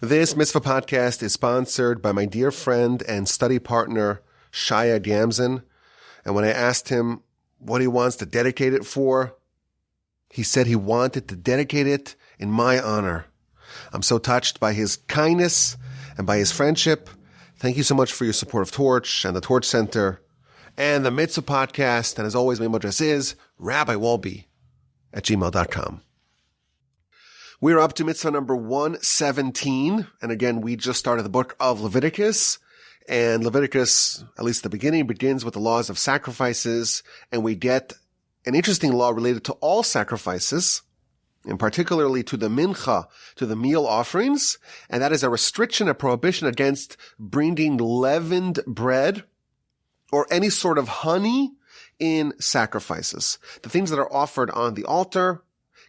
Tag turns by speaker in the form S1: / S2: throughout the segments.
S1: This Mitzvah podcast is sponsored by my dear friend and study partner, Shaya Gamzin. And when I asked him what he wants to dedicate it for, he said he wanted to dedicate it in my honor. I'm so touched by his kindness and by his friendship. Thank you so much for your support of Torch and the Torch Center and the Mitzvah podcast. And as always, my email address is rabbiwalby@gmail.com. We're up to Mitzvah number 117. And again, we just started the book of Leviticus. And Leviticus, at least the beginning, begins with the laws of sacrifices. And we get an interesting law related to all sacrifices, and particularly to the mincha, to the meal offerings. And that is a restriction, a prohibition against bringing leavened bread or any sort of honey in sacrifices. The things that are offered on the altar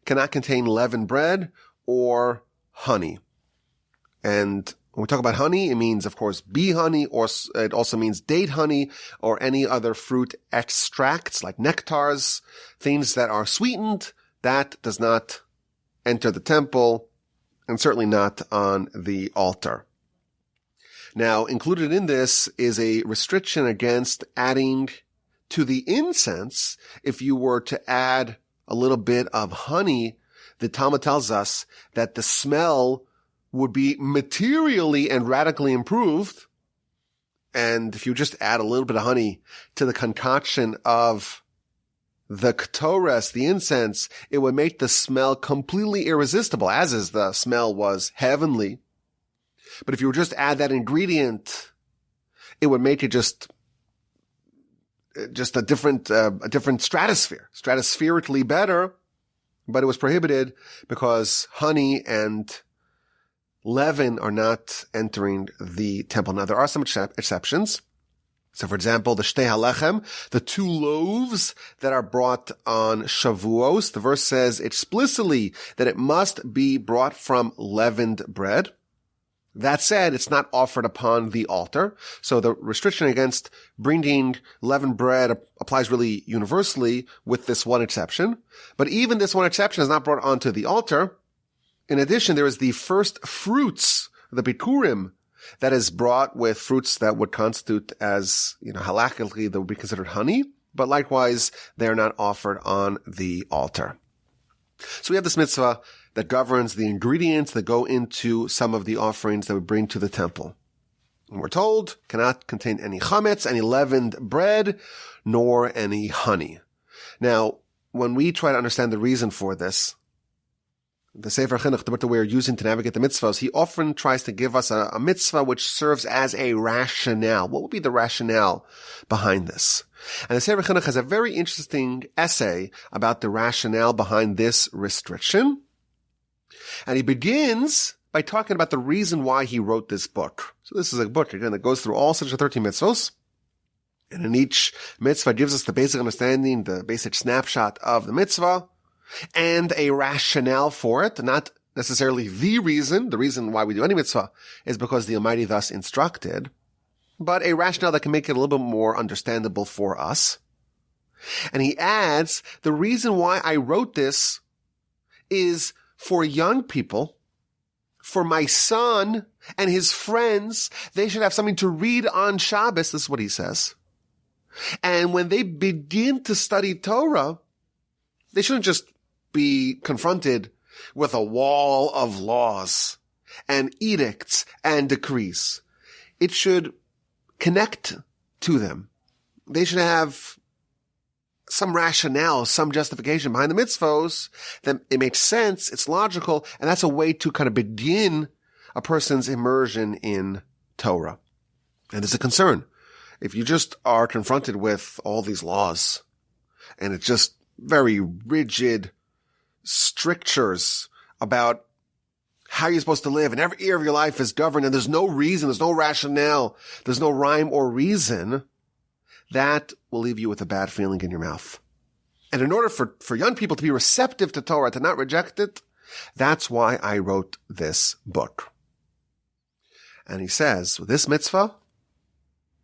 S1: cannot contain leavened bread or honey. And when we talk about honey, it means, of course, bee honey, or it also means date honey or any other fruit extracts like nectars, things that are sweetened. That does not enter the temple and certainly not on the altar. Now, included in this is a restriction against adding to the incense. If you were to add a little bit of honey, the Talmud tells us that the smell would be materially and radically improved. And if you just add a little bit of honey to the concoction of the ketores, the incense, it would make the smell completely irresistible, as is the smell was heavenly. But if you were just add that ingredient, it would make it just a different stratosphere, stratospherically better. But it was prohibited because honey and leaven are not entering the temple. Now, there are some exceptions. So, for example, the shtei halechem, the two loaves that are brought on Shavuos, the verse says explicitly that it must be brought from leavened bread. That said, it's not offered upon the altar. So the restriction against bringing leavened bread applies really universally with this one exception. But even this one exception is not brought onto the altar. In addition, there is the first fruits, the bikurim, that is brought with fruits that would constitute as, halakhically, that would be considered honey. But likewise, they are not offered on the altar. So we have this mitzvah that governs the ingredients that go into some of the offerings that we bring to the temple. And we're told cannot contain any chametz, any leavened bread, nor any honey. Now, when we try to understand the reason for this, the Sefer Chinuch, the book that we're using to navigate the mitzvahs, he often tries to give us a mitzvah which serves as a rationale. What would be the rationale behind this? And the Sefer Chinuch has a very interesting essay about the rationale behind this restriction. And he begins by talking about the reason why he wrote this book. So this is a book, again, that goes through all 613 mitzvahs. And in each mitzvah gives us the basic understanding, the basic snapshot of the mitzvah, and a rationale for it. Not necessarily the reason why we do any mitzvah is because the Almighty thus instructed, but a rationale that can make it a little bit more understandable for us. And he adds, the reason why I wrote this is for young people, for my son and his friends. They should have something to read on Shabbos. This is what he says. And when they begin to study Torah, they shouldn't just be confronted with a wall of laws and edicts and decrees. It should connect to them. They should have some rationale, some justification behind the mitzvos, that it makes sense, it's logical, and that's a way to kind of begin a person's immersion in Torah. And there's a concern. If you just are confronted with all these laws, and it's just very rigid strictures about how you're supposed to live, and every area of your life is governed, and there's no reason, there's no rationale, there's no rhyme or reason, that will leave you with a bad feeling in your mouth. And in order for young people to be receptive to Torah, to not reject it, that's why I wrote this book. And he says, with this mitzvah,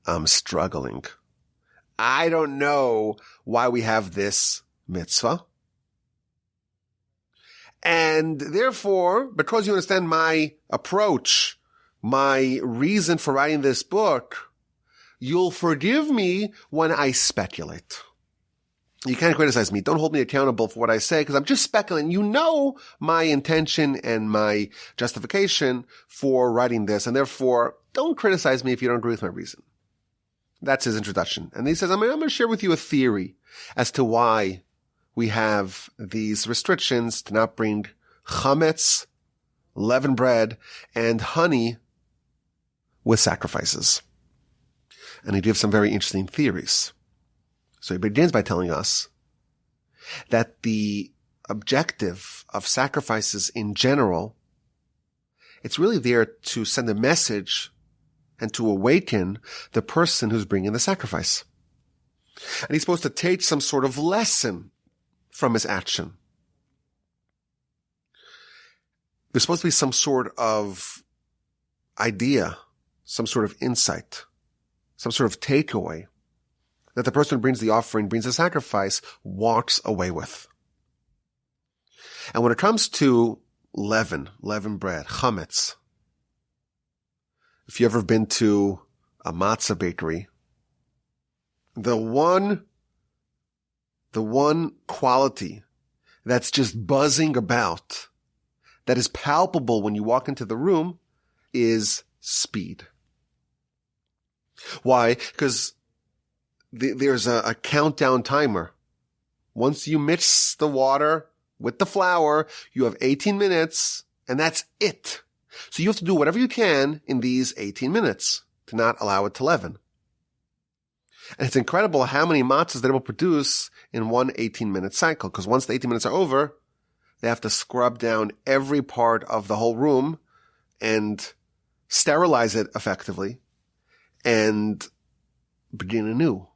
S1: I'm struggling. I don't know why we have this mitzvah. And therefore, because you understand my approach, my reason for writing this book, you'll forgive me when I speculate. You can't criticize me. Don't hold me accountable for what I say, because I'm just speculating. You know my intention and my justification for writing this, and therefore, don't criticize me if you don't agree with my reason. That's his introduction. And he says, I'm going to share with you a theory as to why we have these restrictions to not bring chametz, leavened bread, and honey with sacrifices. And he gives some very interesting theories. So he begins by telling us that the objective of sacrifices in general, it's really there to send a message and to awaken the person who's bringing the sacrifice. And he's supposed to take some sort of lesson from his action. There's supposed to be some sort of idea, some sort of insight, some sort of takeaway that the person who brings the offering, brings the sacrifice, walks away with. And when it comes to leavened bread, chametz, if you've ever been to a matzah bakery, the one quality that's just buzzing about, that is palpable when you walk into the room, is speed. Why? Because there's a countdown timer. Once you mix the water with the flour, you have 18 minutes, and that's it. So you have to do whatever you can in these 18 minutes to not allow it to leaven. And it's incredible how many matzahs they're able to produce in one 18-minute cycle, because once the 18 minutes are over, they have to scrub down every part of the whole room and sterilize it effectively and begin anew.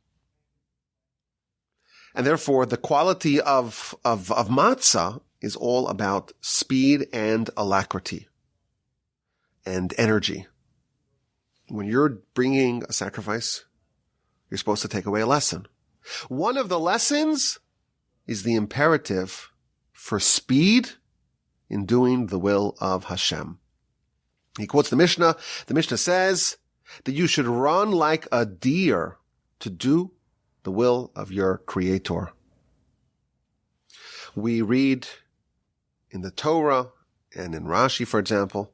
S1: And therefore, the quality of matzah is all about speed and alacrity and energy. When you're bringing a sacrifice, you're supposed to take away a lesson. One of the lessons is the imperative for speed in doing the will of Hashem. He quotes the Mishnah. The Mishnah says that you should run like a deer to do the will of your Creator. We read in the Torah and in Rashi, for example,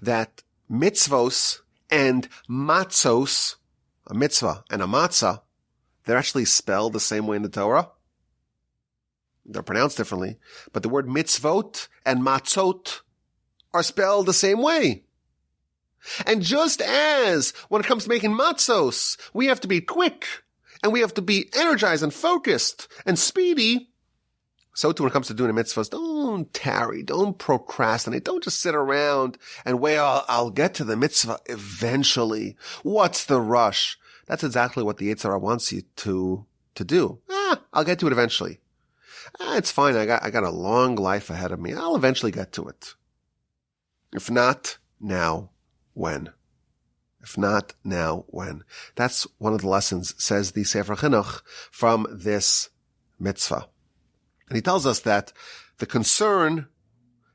S1: that mitzvos and matzos, a mitzvah and a matzah, they're actually spelled the same way in the Torah. They're pronounced differently, but the word mitzvot and matzot are spelled the same way. And just as when it comes to making matzos, we have to be quick and we have to be energized and focused and speedy, so too when it comes to doing the mitzvahs, don't tarry, don't procrastinate, don't just sit around and wait, I'll get to the mitzvah eventually. What's the rush? That's exactly what the Yetzer Hara wants you to do. I'll get to it eventually. It's fine, I got a long life ahead of me. I'll eventually get to it. If not now, when? If not now, when? That's one of the lessons, says the Sefer Chinuch, from this mitzvah. And he tells us that the concern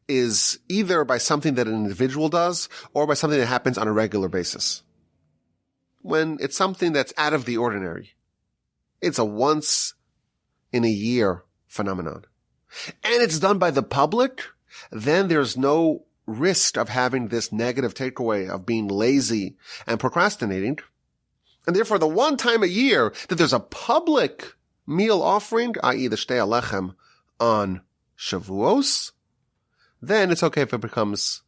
S1: is either by something that an individual does or by something that happens on a regular basis. When it's something that's out of the ordinary, it's a once in a year phenomenon, and it's done by the public, then there's no risk of having this negative takeaway of being lazy and procrastinating. And therefore, the one time a year that there's a public meal offering, i.e. the Shtei Alechem on Shavuos, then it's okay if it becomes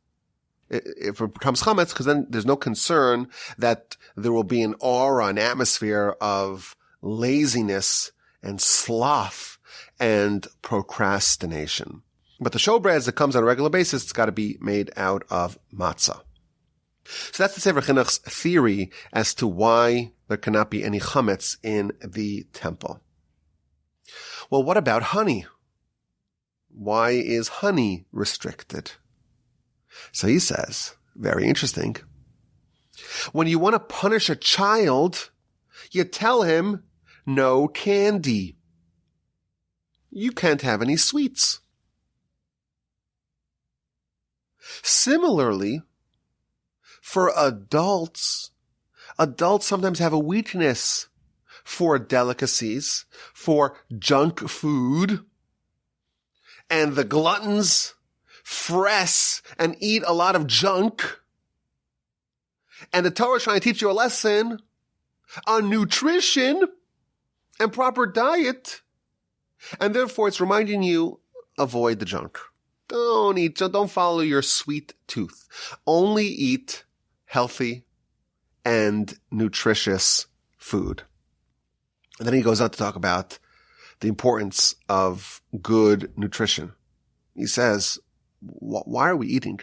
S1: chametz, because then there's no concern that there will be an aura, an atmosphere of laziness and sloth and procrastination. But the showbread that comes on a regular basis, it's got to be made out of matzah. So that's the Sefer Chinuch's theory as to why there cannot be any chametz in the temple. Well, what about honey? Why is honey restricted? So he says, very interesting. When you want to punish a child, you tell him no candy. You can't have any sweets. Similarly, for adults sometimes have a weakness for delicacies, for junk food, and the gluttons fress and eat a lot of junk. And the Torah is trying to teach you a lesson on nutrition and proper diet. And therefore it's reminding you, avoid the junk. Don't follow your sweet tooth. Only eat healthy and nutritious food. And then he goes on to talk about the importance of good nutrition. He says, why are we eating?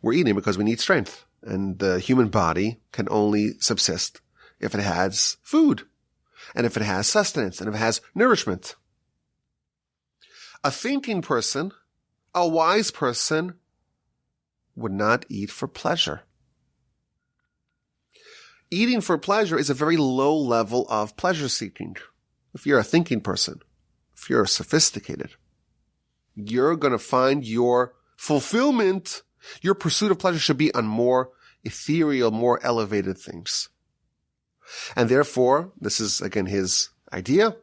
S1: We're eating because we need strength. And the human body can only subsist if it has food, and if it has sustenance, and if it has nourishment. A thinking person, a wise person, would not eat for pleasure. Eating for pleasure is a very low level of pleasure seeking. If you're a thinking person, if you're sophisticated, you're going to find your fulfillment, your pursuit of pleasure should be on more ethereal, more elevated things. And therefore, this is again his idea.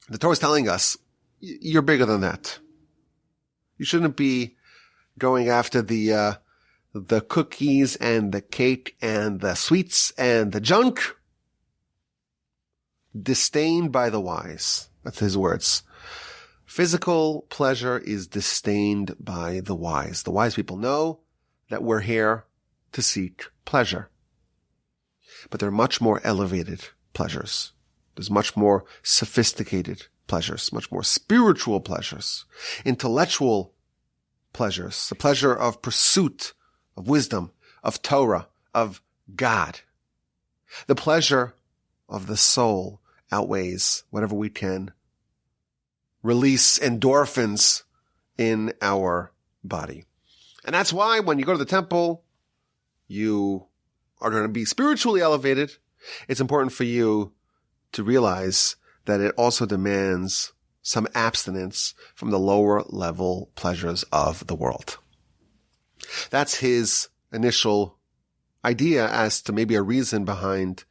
S1: The Torah is telling us, you're bigger than that. You shouldn't be going after the cookies and the cake and the sweets and the junk. Disdained by the wise. That's his words. Physical pleasure is disdained by the wise. The wise people know that we're here to seek pleasure. But there are much more elevated pleasures. There's much more sophisticated pleasures, much more spiritual pleasures, intellectual pleasures, the pleasure of pursuit, of wisdom, of Torah, of God. The pleasure of the soul outweighs whatever we can release endorphins in our body. And that's why when you go to the temple, you are going to be spiritually elevated. It's important for you to realize that it also demands some abstinence from the lower level pleasures of the world. That's his initial idea as to maybe a reason behind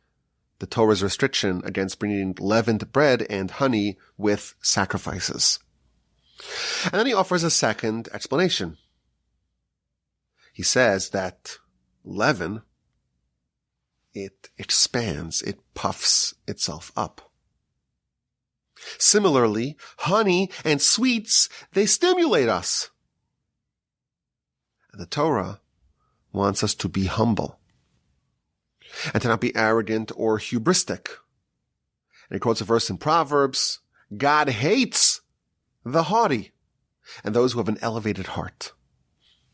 S1: the Torah's restriction against bringing leavened bread and honey with sacrifices. And then he offers a second explanation. He says that leaven, it expands, it puffs itself up. Similarly, honey and sweets, they stimulate us. And the Torah wants us to be humble and to not be arrogant or hubristic. And he quotes a verse in Proverbs, God hates the haughty and those who have an elevated heart.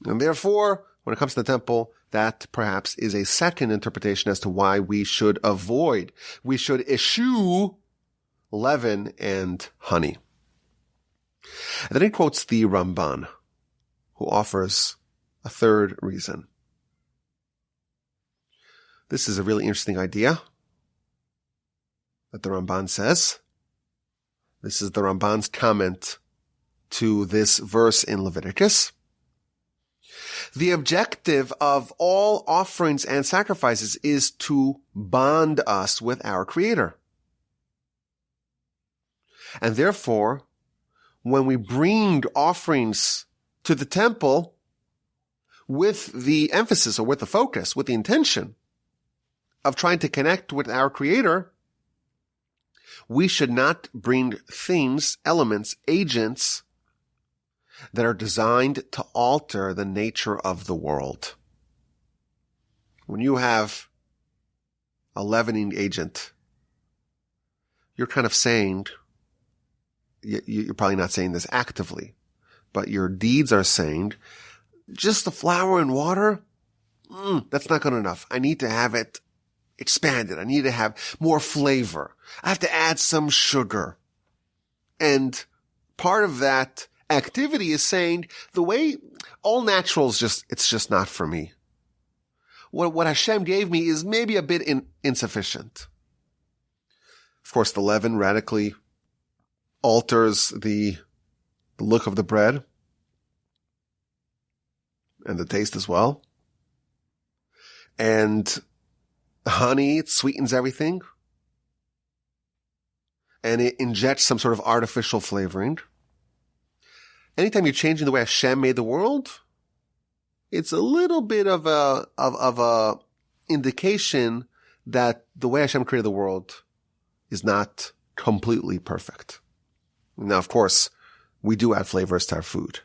S1: And therefore, when it comes to the temple, that perhaps is a second interpretation as to why we should eschew leaven and honey. And then he quotes the Ramban, who offers a third reason. This is a really interesting idea that the Ramban says. This is the Ramban's comment to this verse in Leviticus. The objective of all offerings and sacrifices is to bond us with our Creator. And therefore, when we bring offerings to the temple with the emphasis or with the focus, with the intention of trying to connect with our Creator, we should not bring things, elements, agents that are designed to alter the nature of the world. When you have a leavening agent, you're kind of saying, you're probably not saying this actively, but your deeds are saying, just the flour and water, that's not good enough. I need to have it expanded. I need to have more flavor. I have to add some sugar. And part of that activity is saying the way all natural is it's just not for me. What Hashem gave me is maybe a bit insufficient. Of course, the leaven radically alters the look of the bread. and the taste as well. And honey, it sweetens everything. And it injects some sort of artificial flavoring. Anytime you're changing the way Hashem made the world, it's a little bit of a indication that the way Hashem created the world is not completely perfect. Now, of course, we do add flavors to our food.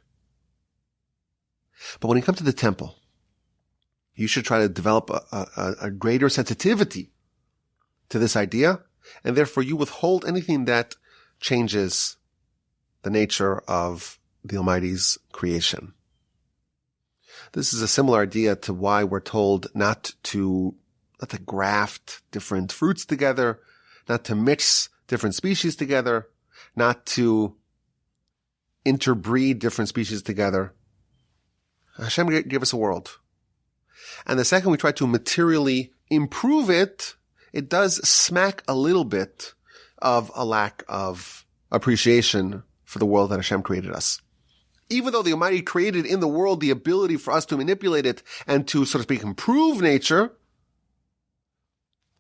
S1: But when you come to the temple, you should try to develop a greater sensitivity to this idea, and therefore you withhold anything that changes the nature of the Almighty's creation. This is a similar idea to why we're told not to graft different fruits together, not to mix different species together, not to interbreed different species together. Hashem gave us a world. And the second we try to materially improve it, it does smack a little bit of a lack of appreciation for the world that Hashem created us. Even though the Almighty created in the world the ability for us to manipulate it and to, so to speak, improve nature,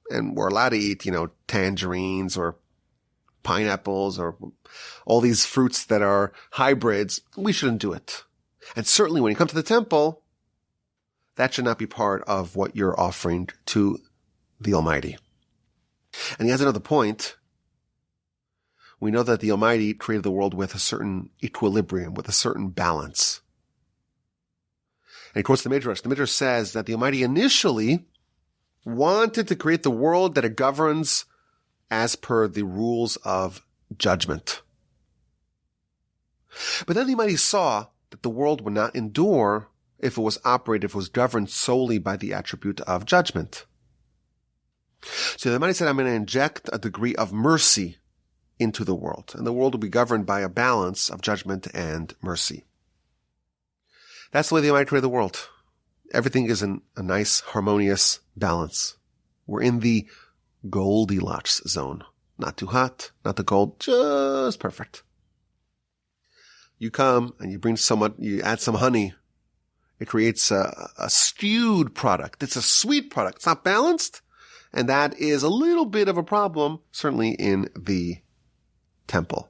S1: and we're allowed to eat, tangerines or pineapples or all these fruits that are hybrids, we shouldn't do it. And certainly when you come to the temple, that should not be part of what you're offering to the Almighty. And he has another point. We know that the Almighty created the world with a certain equilibrium, with a certain balance. And he quotes the Midrash. The Midrash says that the Almighty initially wanted to create the world that it governs as per the rules of judgment. But then the Almighty saw that the world would not endure if it was governed solely by the attribute of judgment. So the Almighty said, I'm going to inject a degree of mercy into the world, and the world will be governed by a balance of judgment and mercy. That's the way the Almighty created the world. Everything is in a nice, harmonious balance. We're in the Goldilocks zone. Not too hot, not too cold, just perfect. You come and you add some honey. It creates a stewed product. It's a sweet product. It's not balanced. And that is a little bit of a problem, certainly in the temple.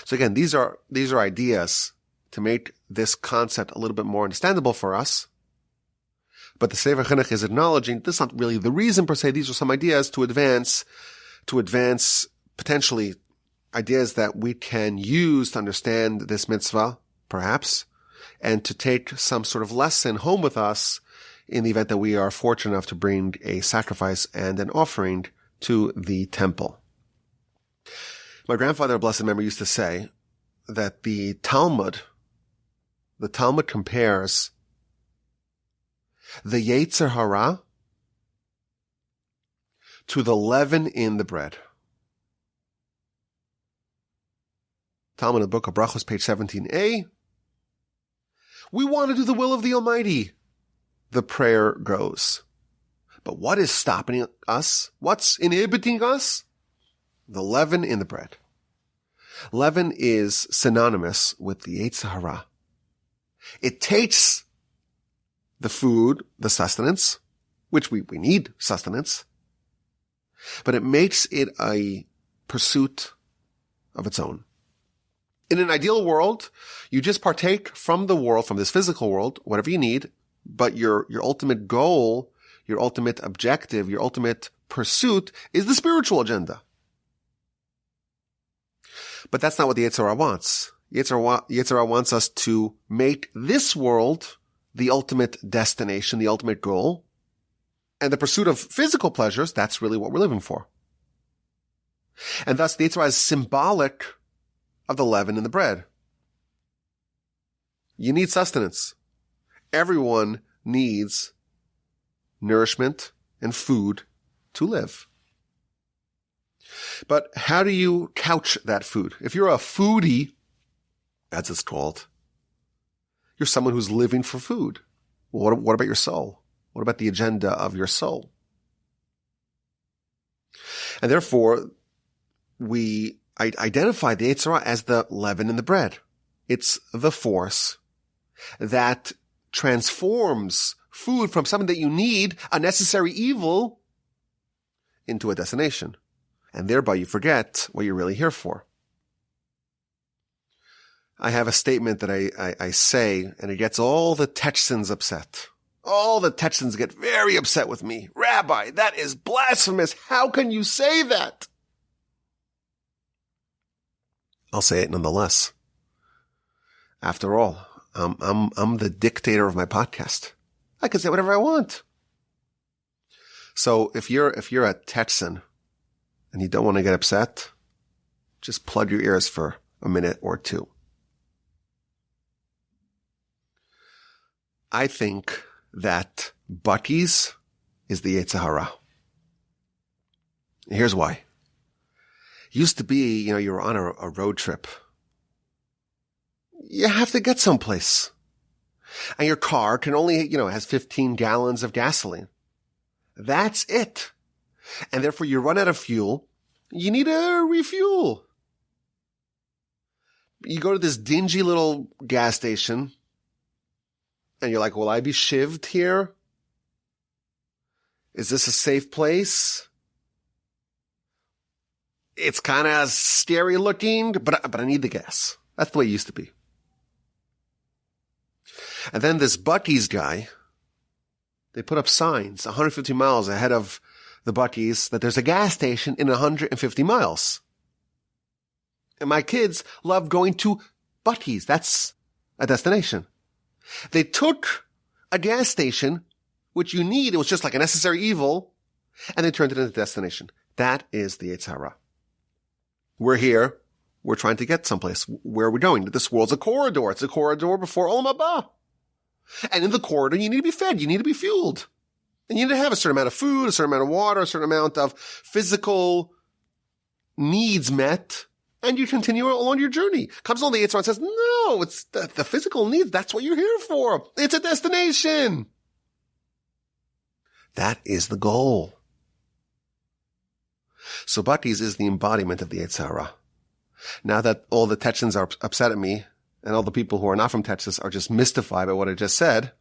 S1: So again, these are ideas to make this concept a little bit more understandable for us. But the Sefer Chinuch is acknowledging this is not really the reason per se. These are some ideas to advance potentially ideas that we can use to understand this mitzvah, perhaps, and to take some sort of lesson home with us in the event that we are fortunate enough to bring a sacrifice and an offering to the temple. My grandfather, blessed memory, used to say that the Talmud compares the Yetzer Hara to the leaven in the bread. Talmud in the book of Brachos, page 17a. We want to do the will of the Almighty, the prayer goes. But what is stopping us? What's inhibiting us? The leaven in the bread. Leaven is synonymous with the Yetzer Hara. It takes the food, the sustenance, which we need sustenance, but it makes it a pursuit of its own. In an ideal world, you just partake from the world, from this physical world, whatever you need, but your ultimate goal, your ultimate objective, your ultimate pursuit is the spiritual agenda. But that's not what the Yetzer Hara wants. Yetzer Hara wants us to make this world the ultimate destination, the ultimate goal. And the pursuit of physical pleasures, that's really what we're living for. And thus the Yetzer Hara is symbolic of the leaven in the bread. You need sustenance. Everyone needs nourishment and food to live. But how do you couch that food? If you're a foodie, as it's called, you're someone who's living for food. Well, what about your soul? What about the agenda of your soul? And therefore, we identify the Yetzer Hara as the leaven in the bread. It's the force that transforms food from something that you need, a necessary evil, into a destination. And thereby you forget what you're really here for. I have a statement that I say, and it gets all the Techsons upset. All the Techsons get very upset with me. Rabbi, that is blasphemous. How can you say that? I'll say it nonetheless. After all, I'm the dictator of my podcast. I can say whatever I want. So if you're a Techson and you don't want to get upset, just plug your ears for a minute or two. I think that Buc-ee's is the Yetzer Hara. Here's why. Used to be, you were on a road trip. You have to get someplace. And your car can only, has 15 gallons of gasoline. That's it. And therefore you run out of fuel. You need to refuel. You go to this dingy little gas station. And you're like, will I be shivved here? Is this a safe place? It's kind of scary looking, but I need the gas. That's the way it used to be. And then this Buc-ee's guy, they put up signs 150 miles ahead of the Buc-ee's that there's a gas station in 150 miles. And my kids love going to Buc-ee's. That's a destination. They took a gas station, which you need, it was just like a necessary evil, and they turned it into a destination. That is the Yetzer Hara. We're here. We're trying to get someplace. Where are we going? This world's a corridor. It's a corridor before Olam Haba. And in the corridor, you need to be fed. You need to be fueled. And you need to have a certain amount of food, a certain amount of water, a certain amount of physical needs met. And you continue along your journey. Comes along the Yetzer Hara and says, no, it's the physical needs. That's what you're here for. It's a destination. That is the goal. So Buc-ee's is the embodiment of the Yetzer Hara. Now that all the Techsons are upset at me, and all the people who are not from Texas are just mystified by what I just said,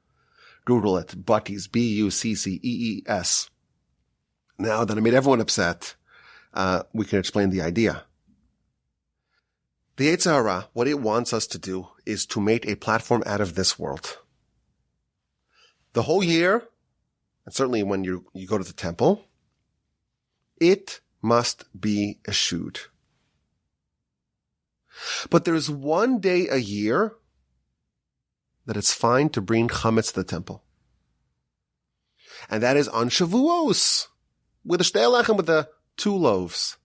S1: Google it. Buc-ee's, Buccees. Now that I made everyone upset, we can explain the idea. The Yetzer Hara, what it wants us to do is to make a platform out of this world. The whole year, and certainly when you go to the temple, it must be eschewed. But there's one day a year that it's fine to bring chametz to the temple. And that is on Shavuos, with the shtei lechem, with the 2 loaves.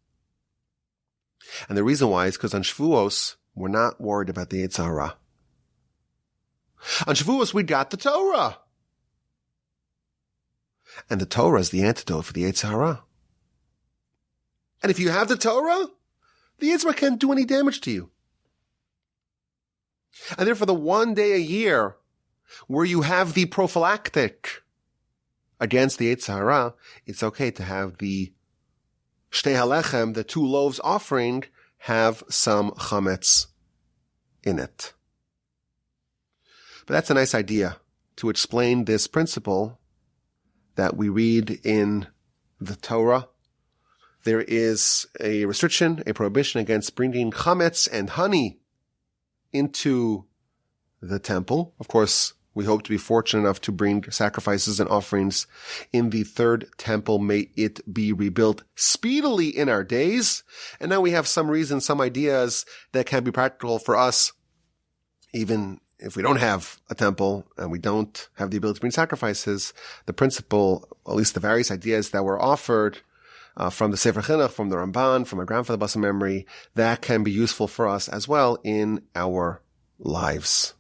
S1: And the reason why is because on Shavuos, we're not worried about the Yetzer Hara. On Shavuos, we got the Torah. And the Torah is the antidote for the Yetzer Hara. And if you have the Torah, the Yetzer Hara can't do any damage to you. And therefore, the one day a year where you have the prophylactic against the Yetzer Hara, it's okay to have the shtei halechem, the 2 loaves offering, have some chametz in it. But that's a nice idea to explain this principle that we read in the Torah. There is a restriction, a prohibition against bringing chametz and honey into the temple. Of course, we hope to be fortunate enough to bring sacrifices and offerings in the 3rd temple. May it be rebuilt speedily in our days. And now we have some reasons, some ideas that can be practical for us, even if we don't have a temple and we don't have the ability to bring sacrifices. The principle, at least the various ideas that were offered from the Sefer Chinuch, from the Ramban, from my grandfather Basa memory, that can be useful for us as well in our lives.